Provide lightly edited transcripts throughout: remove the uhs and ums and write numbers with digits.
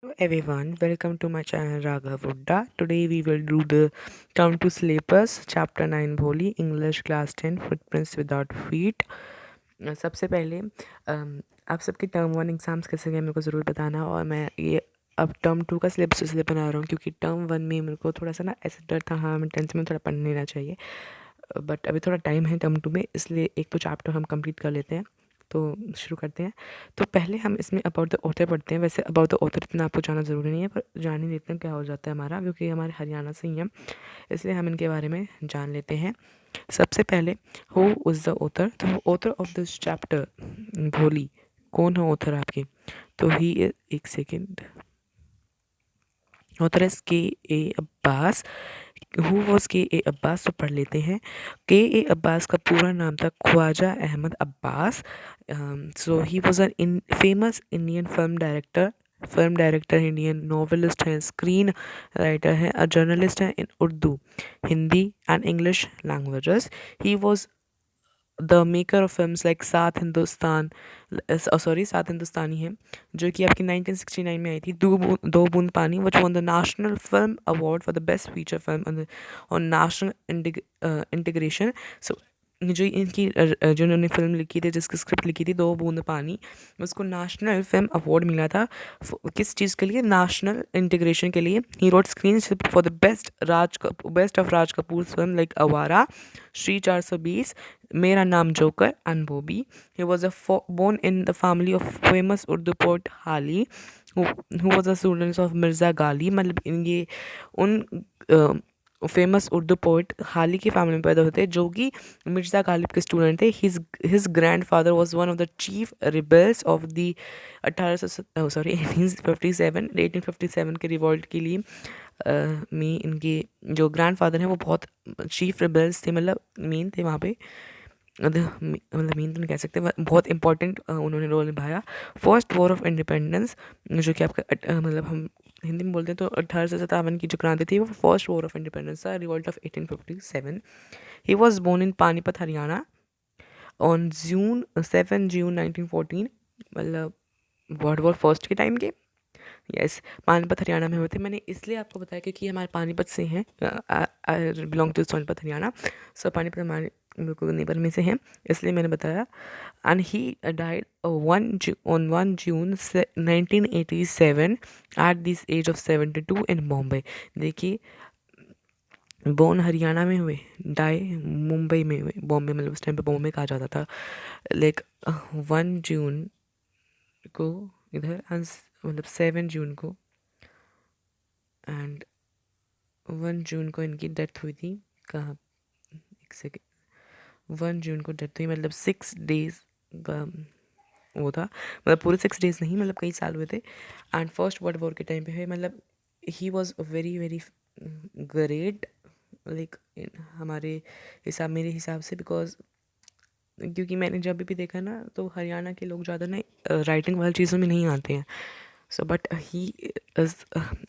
Hello everyone, welcome to my channel Raghav Vudda. Today we will do the Count to Sleepers, Chapter 9 Bholi, English Class 10, Footprints Without Feet. सबसे पहले आप सबके term one exams कैसे गए मेरे को ज़रूर बताना। और मैं ये अब टर्म टू का सिलेबस इसलिए बना रहा हूँ क्योंकि टर्म वन में मेरे को थोड़ा सा ना ऐसा डर था, हाँ मैं टेंथ में थोड़ा पढ़ लेना चाहिए, बट अभी थोड़ा टाइम है टर्म टू में, इसलिए एक तो चैप्टर हम कंप्लीट कर लेते हैं। तो शुरू करते हैं। तो पहले हम इसमें अबाउट द ऑथर पढ़ते हैं। वैसे अबाउट द ऑथर इतना आपको जाना ज़रूरी नहीं है, पर जान ही लेते हैं क्या हो जाता है हमारा, क्योंकि हमारे हरियाणा से ही हैं, इसलिए हम इनके बारे में जान लेते हैं। सबसे पहले हु इज़ द ऑथर। तो ऑथर ऑफ दिस चैप्टर भोली, कौन है ऑथर आपके? तो ही एक सेकेंड, ऑथर इज के ए अब्बास। हु वॉज के ए अब्बास, तो पढ़ लेते हैं। के ए अब्बास का पूरा नाम था Khwaja Ahmad Abbas. So he was an famous Indian film director Indian novelist हैं, स्क्रीन राइटर हैं, अ जर्नलिस्ट हैं in Urdu, Hindi and English languages. He was the maker of films like Saat Hindustani है, जो कि आपकी 1969 में आई थी। Do Boond Paani, which won the national film award for the best feature film on national integration. So जो इनकी जो इन्होंने फिल्म लिखी थी, जिसकी स्क्रिप्ट लिखी थी, दो बूंद पानी, उसको नेशनल फिल्म अवार्ड मिला था। किस चीज़ के लिए? नेशनल इंटीग्रेशन के लिए। He wrote screen for the best of Raj Kapoor film like अवारा, श्री 420, मेरा नाम joker and Bobby. He was born in the family of famous Urdu poet Hali, who was a student of Mirza Ghali। मतलब इन ये उन famous Urdu poet हाली की family में पैदा होते हैं, जो कि मिर्ज़ा गालिब के स्टूडेंट थे। His grand father was one of the chief rebels of the 1857 के रिवॉल्ट के लिए में इनके जो ग्रैंड फादर हैं वो बहुत चीफ रिबल्स थे, मतलब मेन थे वहाँ पे। मतलब मेन तो नहीं कह सकते, बहुत इंपॉर्टेंट उन्होंने रोल निभाया। फर्स्ट वॉर ऑफ इंडिपेंडेंस, जो कि आपका मतलब हम हिंदी में बोलते हैं, तो 1857 की जो क्रांति थी वो फर्स्ट वॉर ऑफ इंडिपेंडेंस था, revolt of 1857। He was born in Panipat Haryana on 7 June 1914, मतलब वर्ल्ड वॉर फर्स्ट के टाइम के। यस, पानीपत हरियाणा में हुए थे। मैंने इसलिए आपको बताया क्योंकि हमारे पानीपत से हैं, I belong to Sonipat Haryana. So Panipat हमारे बिल्कुल नेबर में से हैं, इसलिए मैंने बताया। And he died on 1 June 1987 at this age of 72 in Bombay. देखिए, बोर्न हरियाणा में हुए, डाई मुंबई में हुए, बॉम्बे मतलब उस टाइम पे बॉम्बे कहा जाता था। लाइक 1 जून को इधर, मतलब 7 जून को, एंड 1 जून को इनकी डेथ हुई थी। कहाँ, एक सेकेंड, 1 जून को डेथ हुई, मतलब 6 डेज का वो था, मतलब पूरे 6 डेज नहीं, मतलब कई साल हुए थे। एंड फर्स्ट वर्ल्ड वॉर के टाइम पे हुए। मतलब he was very very great, like हमारे हिसाब, मेरे हिसाब से, बिकॉज क्योंकि मैंने जब भी देखा ना, तो हरियाणा के लोग ज़्यादा ना राइटिंग वाली चीज़ों में नहीं आते हैं। सो बट ही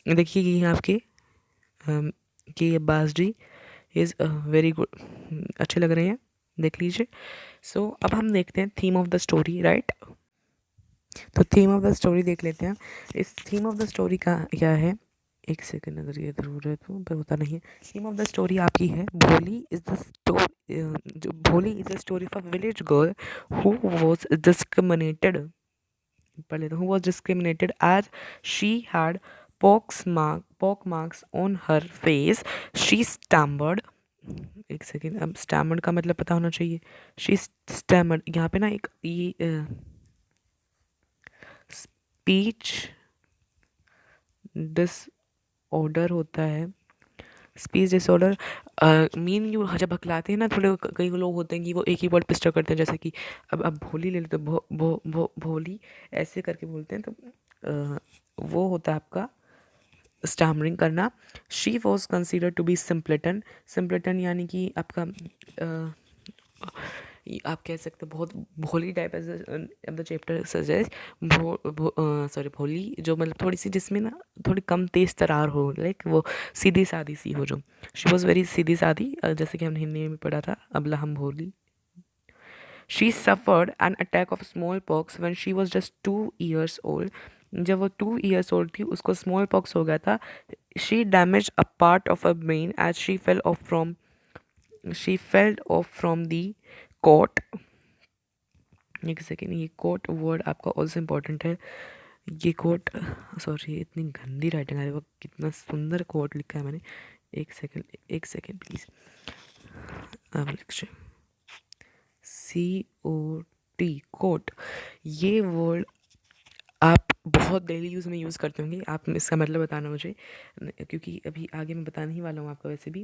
देखिए कि आपके कि अब्बास जी इज़ वेरी गुड, अच्छे लग रहे हैं, देख लीजिए। सो अब हम देखते हैं theme of the story, right. तो थीम ऑफ द स्टोरी देख लेते हैं। इस थीम ऑफ द स्टोरी का क्या है, एक सेकंड, अगर ये ज़रूर है तो, पर होता नहीं है। थीम ऑफ द स्टोरी आपकी है भोली इज़ द स्टोरी, जो Bholi is the story of a village girl who was discriminated, पढ़ लेते, who was discriminated as she had pock marks on her face, she stammered। एक सेकेंड, अब stammered का मतलब पता होना चाहिए। शी स्टैमर्ड, यहाँ पे ना एक ये स्पीच डिसऑर्डर होता है। स्पीच डिसऑर्डर मीन यू, जब हकलाते हैं ना, थोड़े कई लोग होते हैं कि वो एक ही वर्ड पिस्टर करते हैं, जैसे कि अब भोली ले लेते, भोली ऐसे करके बोलते हैं, तो वो होता है आपका स्टैमरिंग करना। She was consider to be simpleton. Simpleton यानी कि आपका आप कह सकते हो बहुत भोली type, as the chapter suggest. Sorry, Bholi जो मतलब थोड़ी सी, जिसमें ना थोड़ी कम तेज तरार हो, लाइक वो सीधी सादी सी हो, जो शी वॉज वेरी सीधी सादी, जैसे कि हमने हिंदी में पढ़ा था, अबला हम भोली। She suffered an attack of smallpox when she was just 2 years old। जब वो 2 years ओल्ड थी उसको स्मॉल पॉक्स हो गया था. She damage a part of a brain as she fell off from the cot. एक सेकेंड, ये कोट वर्ड आपका ऑल्सो इम्पोर्टेंट है. ये कोट, सॉरी इतनी गंदी राइटिंग आ रही है, वो कितना सुंदर कोट लिखा है मैंने. एक सेकेंड प्लीज. COT cot. ये वर्ड आप बहुत डेली यूज़ में यूज़ करते होंगे. आप इसका मतलब बताना मुझे, क्योंकि अभी आगे मैं बताने ही वाला हूँ आपका वैसे भी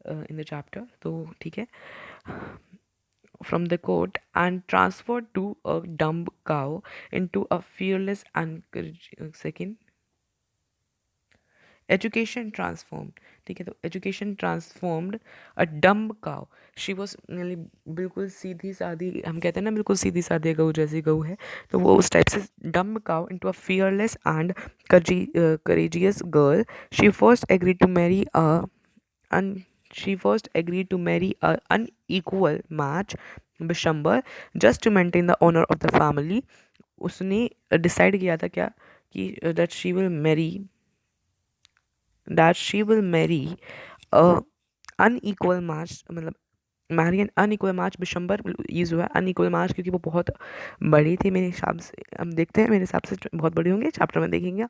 इन द चैप्टर. तो ठीक है. From the court and transferred to a dumb cow into a fearless and second education transformed. ठीक है, तो education transformed a dumb cow. She was बिल्कुल सीधी सादी, हम कहते हैं ना बिल्कुल सीधी सादी गऊ जैसी गऊ है, तो वो उस टाइप से dumb cow into a fearless and courageous girl. She first agreed to marry a un she first agreed to marry a unequal match Bishambar just to maintain the honor of the family. उसने decide किया था क्या कि that she will marry a unequal match, मतलब marry an unequal match. Bishamber use हुआ है unequal match क्योंकि वो बहुत बड़ी थी मेरे हिसाब से. हम देखते हैं, मेरे हिसाब से बहुत बड़ी होंगी, चैप्टर में देखेंगे.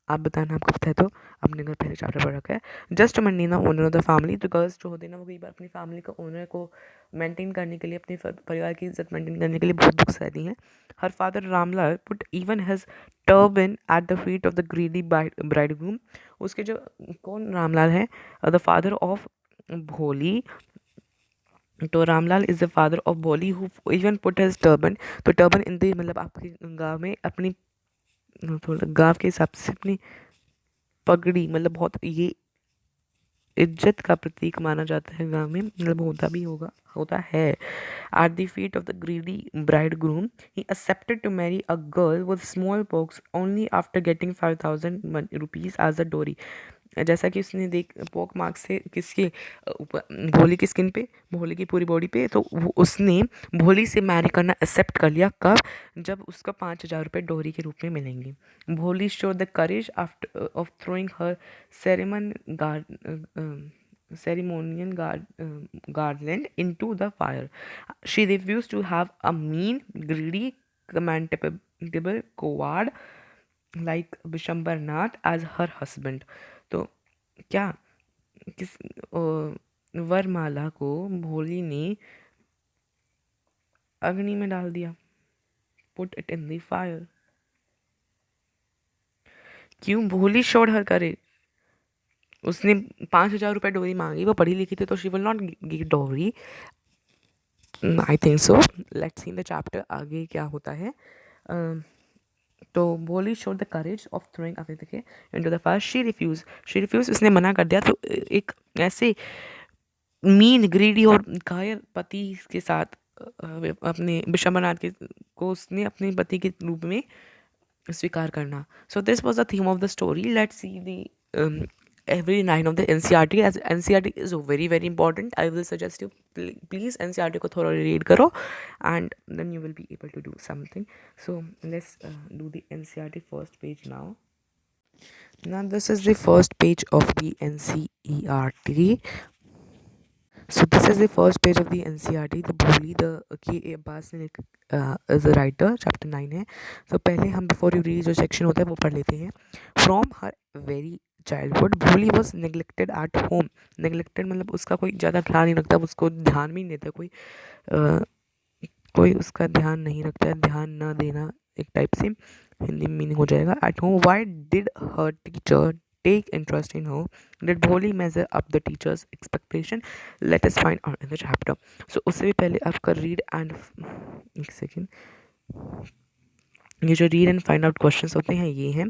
आप बताना आपको पता है तो. आपने अगर पहले चैप्टर पढ़ रखा है. Just maintain the owner of the family. तो गर्ल्स जो होते हैं ना, वो कई बार अपनी फैमिली का ओनर को मेंटेन करने के लिए, अपने परिवार की इज्जत मेंटेन करने के लिए बहुत दुख सहती हैं. Her father Ramlal put even has turban at the feet of the greedy bridegroom. उसके जो कौन रामलाल है, द फादर ऑफ भोली. तो Ramlal is the father of Bholi who even put his turban. तो टर्बन इन द मतलब आपके गाँव में अपनी थोड़ा गाँव के हिसाब से अपनी पगड़ी, मतलब बहुत ये इज्जत का प्रतीक माना जाता है गाँव में, मतलब होता भी होगा, होता है. At the feet of the greedy bridegroom he accepted to marry a girl with smallpox only after getting 5,000 rupees as a dowry. जैसा कि उसने देख पोक मार्क से किसके ऊपर, भोली की स्किन पे, भोली की पूरी बॉडी पे, तो वो उसने भोली से मैरी करना एक्सेप्ट कर लिया. कब? जब उसका 5,000 रुपये डोरी के रूप में मिलेंगे. भोली show the courage after of throwing her ceremonial garland into the fire. She refused to have a mean, greedy, commandable coward like Bishambar Nath as her husband. तो क्या किस वरमाला को भोली ने अग्नि में डाल दिया. Put it in the fire. क्यों? भोली शोड हर करे. उसने 5,000 रुपये डोरी मांगी, वो पढ़ी लिखी थी, तो she will not give dowry. I think so. Let's see in the chapter आगे क्या होता है. तो Bholi showed the courage of throwing अवैध into the fire. She refuse. उसने मना कर दिया. तो एक ऐसे मीन, ग्रीडी और घायल पति के साथ अपने बिशंबरनाथ के को उसने अपने पति के रूप में स्वीकार करना. So this was the theme of the story. Let's see the every line of the NCRT. as NCRT is very very important. I will suggest you please NCRT को थोड़ा read करो and then you will be able to do something. So let's do the NCRT first page now. Now this is the first page of the NCERT. So this is the first page of the NCRT. The Bholi, the K. Abbas is a writer. Chapter 9 है. तो पहले हम before you read जो section होता है वो पढ़ लेते हैं. From her very childhood, Bholi was neglected at home. Neglected मतलब उसका कोई ज़्यादा ख्याल नहीं रखता, उसको ध्यान भी नहीं देता कोई. कोई उसका ध्यान नहीं रखता है. ध्यान न देना एक टाइप से हिंदी में मीनिंग हो जाएगा. At home, why did her teacher take interest in her? Did Bholi measure up the teacher's expectation? Let us find out in the chapter. So उससे भी पहले आपका read and एक सेकेंड, ये जो read and find out questions होते हैं ये हैं.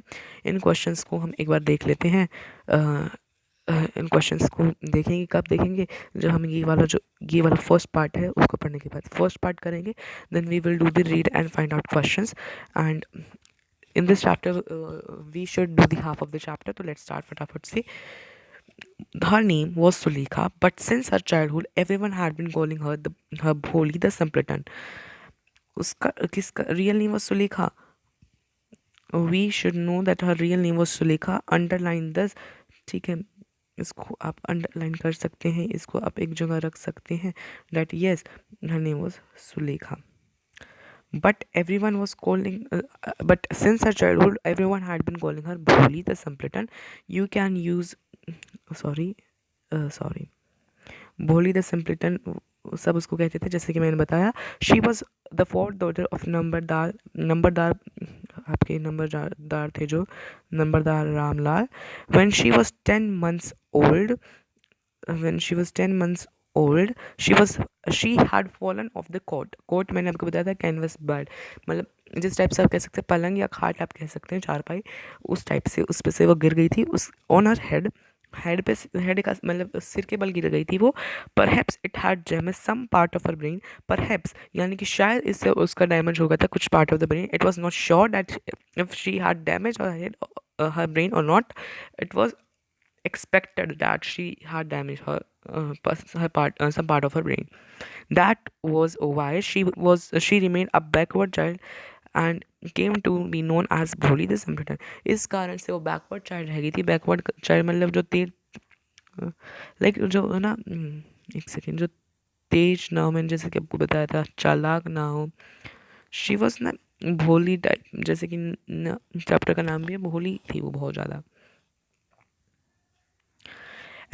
इन क्वेश्चंस को हम एक बार देख लेते हैं. इन क्वेश्चंस को देखेंगे कब देखेंगे, जब हम ये वाला फर्स्ट पार्ट है उसको पढ़ने के बाद फर्स्ट पार्ट करेंगे. Then we will do the read and find out questions. And in this chapter we should do the half of the chapter. So let's start फटाफट से. Her name was Sulekha, but since her childhood everyone had been calling her her Bholi the simpleton. उसका किसका real name was Sulekha. We should know that her real name was Sulekha, underline this. ठीक है, इसको आप underline कर सकते हैं, इसको आप एक जगह रख सकते हैं, that yes her name was Sulekha. But everyone was calling, but since her childhood, everyone had been calling her Bholi the simpleton. You can use, sorry, sorry, Bholi the simpleton सब उसको कहते थे, जैसे कि मैंने बताया. She was the fourth daughter of numberdar आपके नंबरदार थे जो numberdar Ramlal. When she was 10 months old, when she was 10 months old, she had fallen off the court. मैंने आपको बताया था कैनवस बेड, मतलब जिस टाइप से आप कह सकते हैं पलंग या खाट आप कह सकते हैं, चारपाई, उस टाइप से उस पे से वो गिर गई थी. उस ऑन हर हेड का मतलब सिर के बल गिर गई थी वो. Perhaps it had damage some part of her brain. Perhaps यानी कि शायद इससे उसका डैमेज हो गया था कुछ part of the brain. It was not sure that if she had damage her brain or not. It was expected that she had damaged some part of her brain. That was why she remained a backward child and came to be known as Bholi the simpleton. इस कारण से वो backward child रह गई थी. Backward child मतलब जो तेज, like जो है ना, एक सेकेंड, जो तेज ना हो, मैंने जैसे कि आपको बताया था चालाक ना हो. शी वॉज ना भोली टाइप, जैसे कि चैप्टर का नाम भी है, भोली थी वो बहुत ज़्यादा.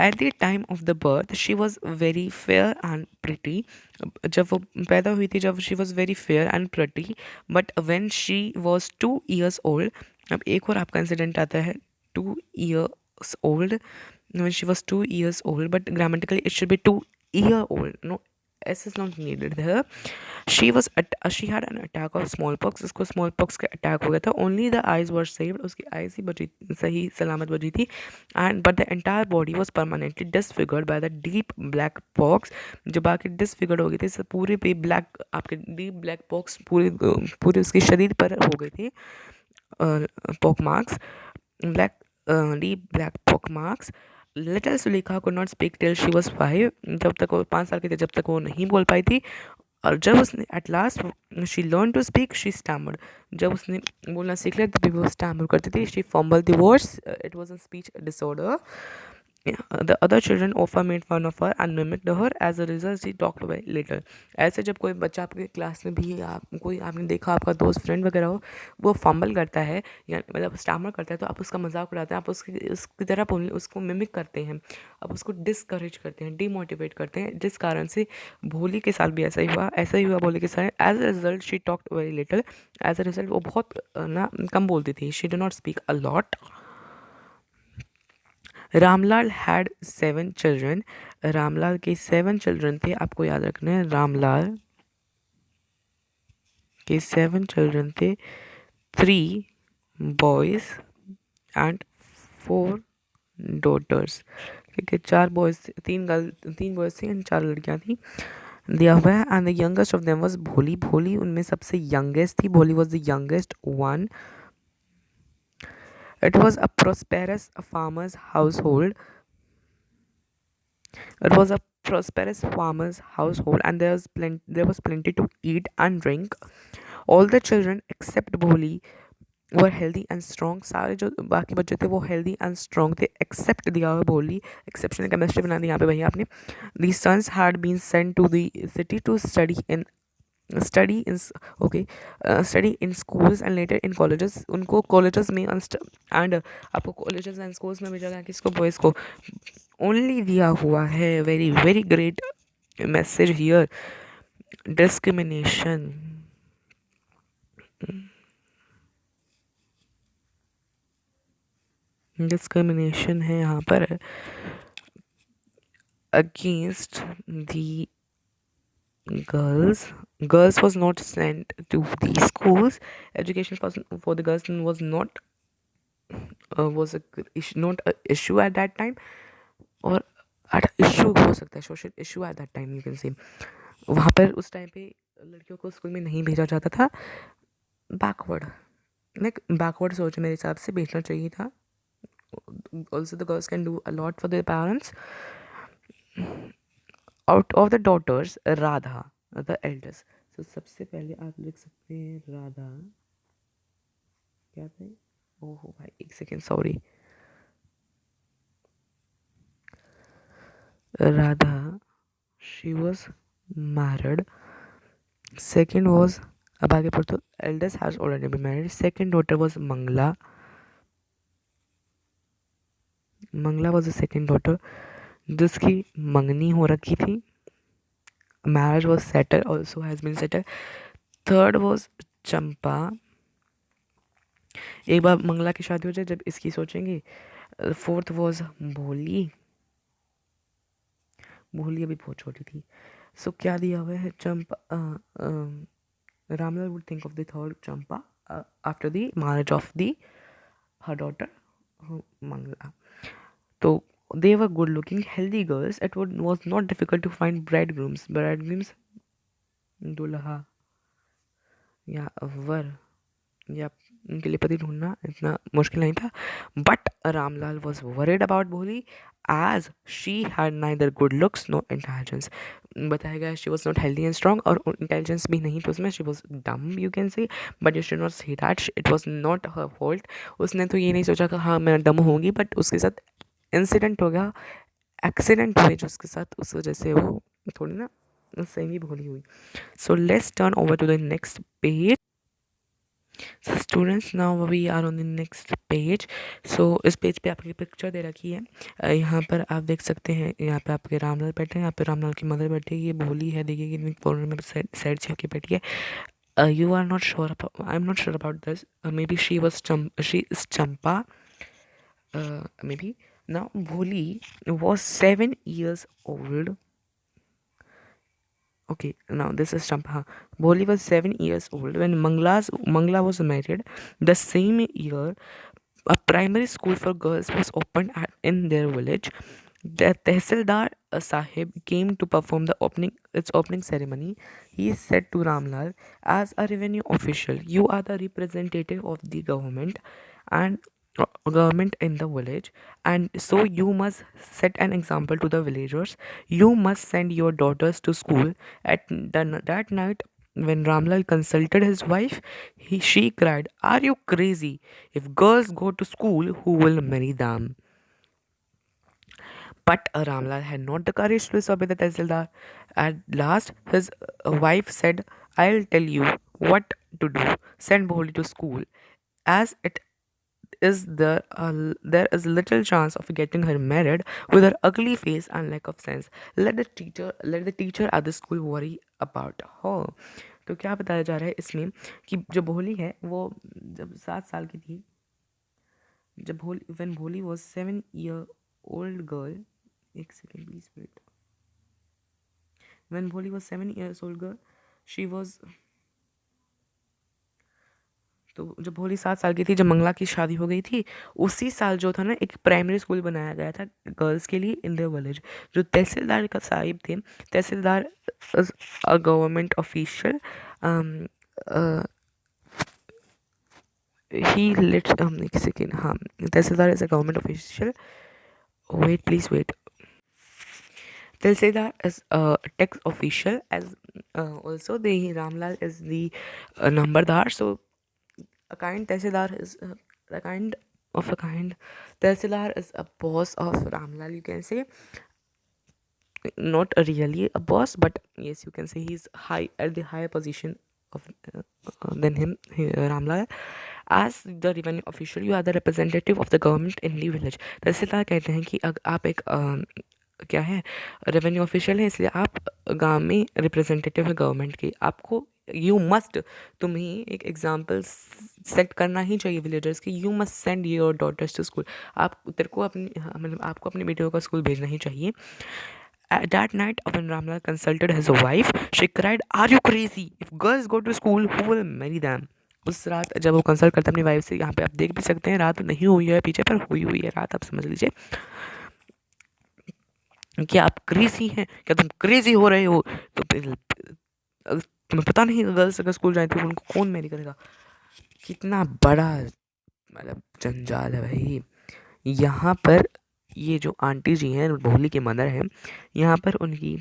At the time of the birth, she was very fair and pretty. जब वो पैदा हुई थी, जब she was very fair and pretty. But when she was 2 years old, अब एक और आपका इंसिडेंट आता है. 2 years old, when she was 2 years old, but grammatically it should be 2 year old. No, S is not needed there. She had an attack of smallpox. उसको smallpox का attack हो गया था. Only the eyes were saved. उसकी eyes ही बची, सही सलामत बची थी. And but the entire body was permanently disfigured by the deep black pox. जो बाकी disfigured हो गई थी, सब पूरे पे black, आपके deep black pox पूरे उसके शरीर पर हो गए थे. pock marks, black deep black pock marks. Little Sulekha could not speak till she was 5. जब तक वो 5 साल की थी, जब तक वो नहीं बोल पाई थी. और जब उसने at last she learn to speak, she stammered. जब उसने बोलना सीख लिया तभी वो स्टैमर करती थी. She fumble the words. It was a speech disorder. The other children often made fun of her and mimicked her. As a result, she talked very little. ऐसे जब कोई बच्चा आपके क्लास में भी, आप कोई आपने देखा, आपका दोस्त फ्रेंड वगैरह हो, वो फंबल करता है या मतलब स्टैमर करता है, तो आप उसका मजाक उड़ाते हैं, आप उसकी तरह उसको मिमिक करते हैं, आप उसको डिस्करेज करते हैं, डीमोटिवेट करते हैं. जिस कारण से भोली के साथ भी ऐसा ही हुआ भोली के साथ. As a result she talked very little. As a result वो बहुत ना कम बोलती थी. She do not speak a lot. Ramlal had 7 children. Ramlal के 7 चिल्ड्रन थे, आपको याद रखना है. रामलाल के 7 चिल्ड्रन थे. 3 बॉयज एंड 4 डॉटर्स. ठीक है, 4 बॉयज, 3 बॉयज थे एंड 4 लड़कियां थी. दिया हुआ है. And the youngest of them was भोली. भोली उनमें सबसे यंगेस्ट थी. भोली was the youngest one. It was a prosperous farmer's household. It was a prosperous farmer's household, and there was plenty to eat and drink. All the children except Bholi were healthy and strong. सारे जो बाकी बच्चे थे वो healthy and strong थे, except दिया हुआ भोली. Exceptional chemistry बना दी यहाँ पे भैया आपने. These sons had been sent to the city to study in okay study in schools and later in colleges. उनको colleges में and आपको colleges and schools में मिल जाएगा किसको, boys को. Only दिया हुआ है. Very very great message here. Discrimination. Discrimination है यहाँ पर against the girls. Girls was not sent to the schools. Education for the girls was not not a issue at that time. और issue हो सकता है, social issue at that time you can से. वहाँ पर उस टाइम पे लड़कियों को स्कूल में नहीं भेजा जाता था. बैकवर्ड, लाइक बैकवर्ड सोच मेरे हिसाब से भेजना चाहिए था. Also the girls can do a lot for their parents. Out of the daughters Radha the eldest. तो सबसे पहले आप लिख सकते हैं राधा. क्या थे? ओहो भाई, एक second, sorry. Radha, she was married. Second was, अब आगे पढ़ तो, eldest has already been married. Second daughter was Mangala. Mangala was the second daughter जिसकी मंगनी हो रखी थी। Marriage was settle, also has been settle. Third was Champa. एक बार मंगला की शादी हो जाए जब इसकी सोचेंगे। फोर्थ वॉज भोली। भोली अभी बहुत छोटी थी। सो क्या दिया हुआ है? चंपा। Ramlal would think of the third Champa after the marriage of the her daughter Mangla. So they were good looking, healthy girls. Was not difficult to find bridegrooms. Bridegrooms, दूल्हा या वर या उनके लिए पति ढूंढना इतना मुश्किल नहीं था. But Ramlal was worried about Bholi as she had neither good looks no intelligence. बताया गया she was not healthy and strong, और इंटेलिजेंस भी नहीं थी उसमें. She was dumb you can say, but you should not say that. It was not her fault. उसने तो ये नहीं सोचा कि हाँ मैं डम होंगी, बट उसके साथ इंसिडेंट हो गया, एक्सीडेंट हुए जो उसके साथ, उस वजह से वो थोड़ी ना सही भोली हुई. So let's turn over to the next page. So students, now we are on the next page. So इस पेज पे आपकी पिक्चर दे रखी है. यहाँ पर आप देख सकते हैं, यहाँ पे आपके रामलाल बैठे हैं, यहाँ पे रामलाल की मदर बैठी है. ये भोली है, देखिए कितनी कॉर्नर में साइड से होके बैठी है. You are not sure about, I'm not sure about this. Maybe she is Champa. Maybe. Now Bholi was 7 years old. Okay, now this is Champa. Bholi was 7 years old when Mangla was married. The same year, a primary school for girls was opened in their village. The Tehsildar Sahib came to perform its opening ceremony. He said to Ramlal, as a revenue official, you are the representative of the government and government in the village, and so you must set an example to the villagers. You must send your daughters to school. That night, when Ramlal consulted his wife, she cried, are you crazy? If girls go to school, who will marry them? But Ramlal had not the courage to disobey the Tehsildar. At last, his wife said, I'll tell you what to do. Send Bholi to school. As it is there is little chance of getting her married with her ugly face and lack of sense. Let the teacher at the school worry about her. तो क्या बताया जा रहा है इसमें कि जो भोली है वो जब 7 साल की थी, जब भोली वॉज 7 year old girl. एक सेकेंड प्लीज वेट. When भोली was 7 years old girl, she was, तो जब भोली 7 साल की थी, जब मंगला की शादी हो गई थी, उसी साल जो था ना एक प्राइमरी स्कूल बनाया गया था गर्ल्स के लिए इन देयर विलेज. जो तहसीलदार का साहिब थे, tehsildar a government official, he let's एक सेकेंड. हाँ, tehsildar is a government official. Wait please wait. Tilsidar is a tax official, as also the Ramlal is the Nambardar. So a kind Tehsildar is a kind of a kind. Tehsildar is a boss of Ramlal, you can say. Not really a boss, but yes, you can say he's high at the higher position of than him, Ramlal. As the revenue official, you are the representative of the government in the village. तहसीलदार कहते हैं कि आप एक क्या है, revenue official है, इसलिए आप गांव में रिप्रेजेंटेटिव है गवर्नमेंट की. आपको यू मस्ट, तुम्हें एक एग्जाम्पल सेट करना ही चाहिए विलेजर्स की. You must send your daughters to school. आप तेरे को अपनी, मतलब आपको अपनी बेटियों को स्कूल भेजना ही चाहिए. That night, when Ramlal consulted his wife, she cried, "Are you crazy? If girls go to school, who will marry them?" उस रात जब वो कंसल्ट करते अपनी वाइफ से, यहाँ पे आप देख भी सकते हैं, रात नहीं हुई है पीछे, पर हुई है रात, आप समझ लीजिए. क्या आप क्रेजी हैं? क्या तुम क्रेजी हो रहे हो? तो तुम्हें पता नहीं गर्ल्स अगर स्कूल जाए तो उनको कौन मैरी करेगा? कितना बड़ा मतलब जंजाल है भाई. यहाँ पर ये जो आंटी जी हैं, भोली के मदर हैं, यहाँ पर उनकी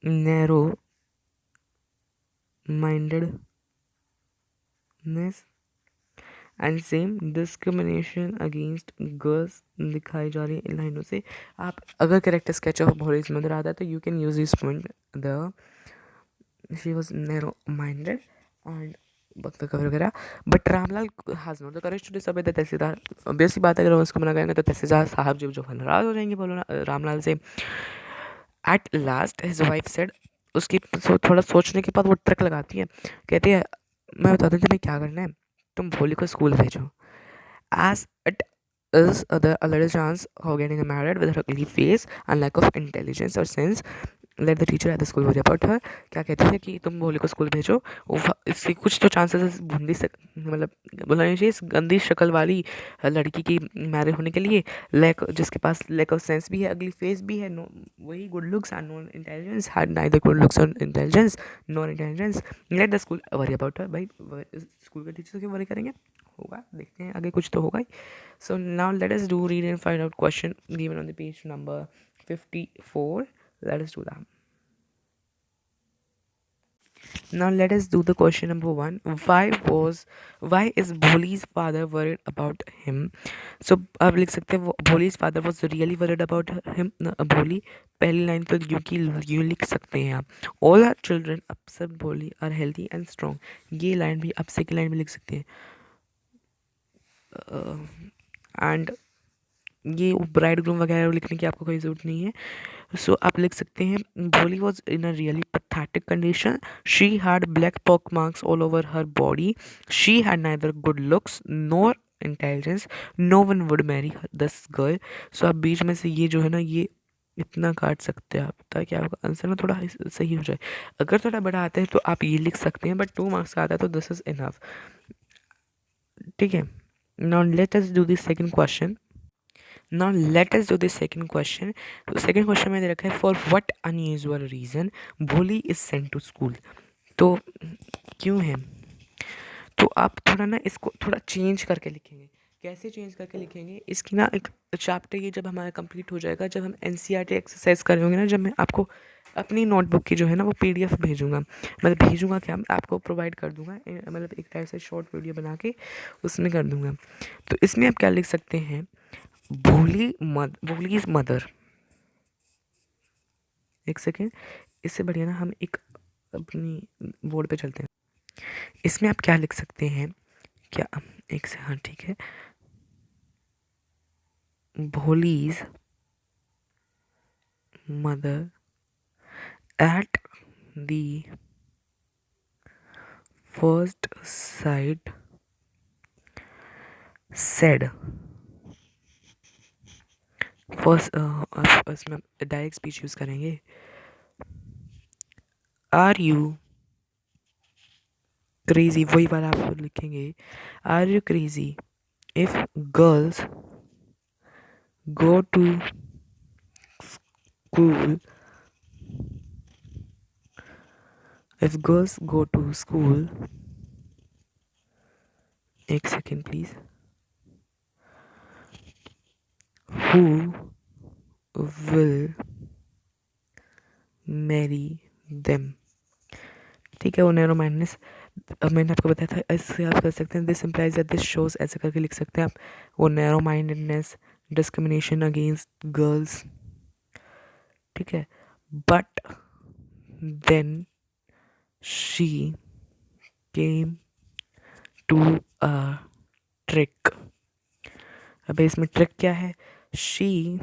narrow mindedness and same discrimination against girls दिखाई जा रही है इन लाइनों से। आप अगर character sketch of Bholi's mother आता है तो you can use this point, the she was narrow minded and वक्त कवर वगैरह, but Ramlal has not the courage to disobey the tehsildar. Obvious सी बात है, अगर हम उसको मना करेंगे तो तहसीलदार साहब जो नाराज हो जाएंगे बोलो रामलाल से। At last his wife said, उसकी थोड़ा सोचने के बाद वो ट्रिक लगाती है, कहती है मैं बता दूँ तुम्हें क्या करना है, तुम भोली को स्कूल भेजो, as it is a little chance of getting married with her ugly face and lack of intelligence or sense. Let the teacher at the school worry about her। क्या कहती है कि तुम भोली को स्कूल भेजो, इसकी कुछ तो चांसेस भूंदी से मतलब बोलना नहीं चाहिए, इस गंदी शक्ल वाली लड़की की मैरिज होने के लिए, लैक जिसके पास लैक ऑफ सेंस भी है, अगली फेस भी है, नो वही good looks and non intelligence, had neither good looks और intelligence non intelligence. Let the school worry about her. भाई स्कूल के टीचर क्यों वरी करेंगे, होगा, देखते हैं आगे कुछ तो होगा ही। So now let us do read and find out question given on the page number 54। Let us do that. Now let us do the question number 1. Why is Bholi's father worried about him? So आप लिख सकते हैं Bholi's father was really worried about him। भोली पहली line तो यूं लिख सकते हैं आप, all our children अब सब भोली are healthy and strong। ये लाइन भी आप सेकेंड लाइन में लिख सकते हैं। एंड ये ब्राइड ग्रूम वगैरह लिखने की आपको कोई ज़रूरत नहीं है। सो आप लिख सकते हैं Bholi was in a really pathetic condition, she had black pock marks all over her body, she had neither good looks nor intelligence, no one would marry this girl. So आप बीच में से ये जो है ना ये इतना काट सकते हैं आप, ताकि आपका आंसर ना थोड़ा सही हो जाए। अगर थोड़ा बड़ा आता है तो आप ये लिख सकते हैं, बट 2 मार्क्स का आता है तो दिस इज इनफ। ठीक है, now let us do this second question. Now let us do the second question. तो second question में दे रखा है for what unusual reason Bholi is sent to school। तो क्यों है, तो आप थोड़ा ना इसको थोड़ा चेंज करके लिखेंगे। कैसे चेंज करके लिखेंगे, इसकी ना एक चैप्टर ये जब हमारा कंप्लीट हो जाएगा, जब हम एनसीईआरटी एक्सरसाइज कर रहे होंगे ना, जब मैं आपको अपनी नोटबुक की जो है ना वो पीडीएफ भेजूंगा, मतलब भेजूंगा क्या, आपको प्रोवाइड कर दूंगा, मतलब एक टाइप से शॉर्ट वीडियो बना के उसमें कर दूंगा। तो इसमें आप क्या लिख सकते हैं, भोली इज मदर। एक सेकेंड, इससे बढ़िया ना हम एक अपनी बोर्ड पे चलते हैं। इसमें आप क्या लिख सकते हैं, क्या एक से, हाँ ठीक है, Bholi's mother at the first side said, first इसमें डायरेक्ट स्पीच यूज करेंगे, आर यू क्रेजी, वही वाला आप लिखेंगे, are you crazy if girls go to school, if girls go to school, एक second please, who will marry them। ठीक है, वो नैरो माइंडनेस, अब मैंने आपको बताया था, इससे आप कर सकते हैं this implies that this shows, ऐसे करके लिख सकते हैं आप, वो narrow mindedness, discrimination against girls. ठीक है, but then she came to a trick. अब इसमें ट्रिक क्या है, she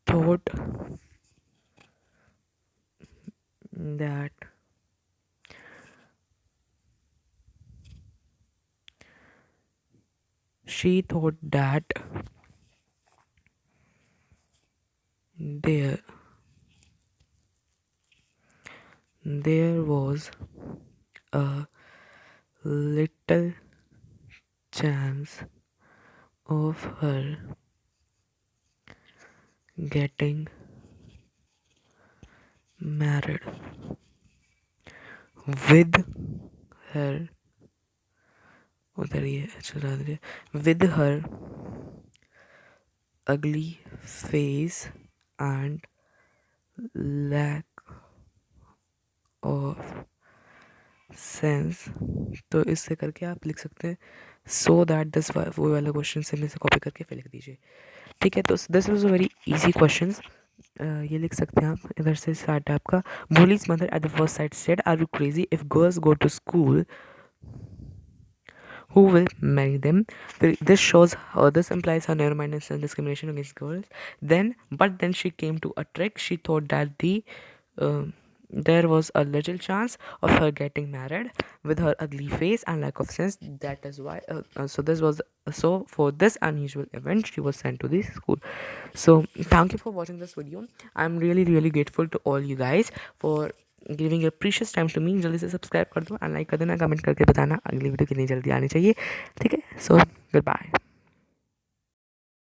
thought that she thought that there was a little chance of her getting married with her, उधर ये चला दे, with her ugly face and lack of sense, तो इससे करके आप लिख सकते हैं सो दैट दिस, वो वाला क्वेश्चन से में से कॉपी करके फिर लिख दीजिए। ठीक है, तो this was a very easy question. ये लिख सकते हैं आप, इधर से स्टार्ट है आपका। Molly's mother at the first sight said, "Are you crazy? If girls go to school, who will marry them?" This shows, this implies her narrow-mindedness and discrimination against girls. But then she came to a trick. She thought that there was a little chance of her getting married with her ugly face and lack of sense. That is why. So for this unusual event, she was sent to the school. So thank you for watching this video. I'm really really grateful to all you guys for giving your precious time to me. जल्दी से subscribe कर दो, like कर देना, comment करके बताना अगली video कितनी जल्दी आनी चाहिए। ठीक है, सो गुड बाय।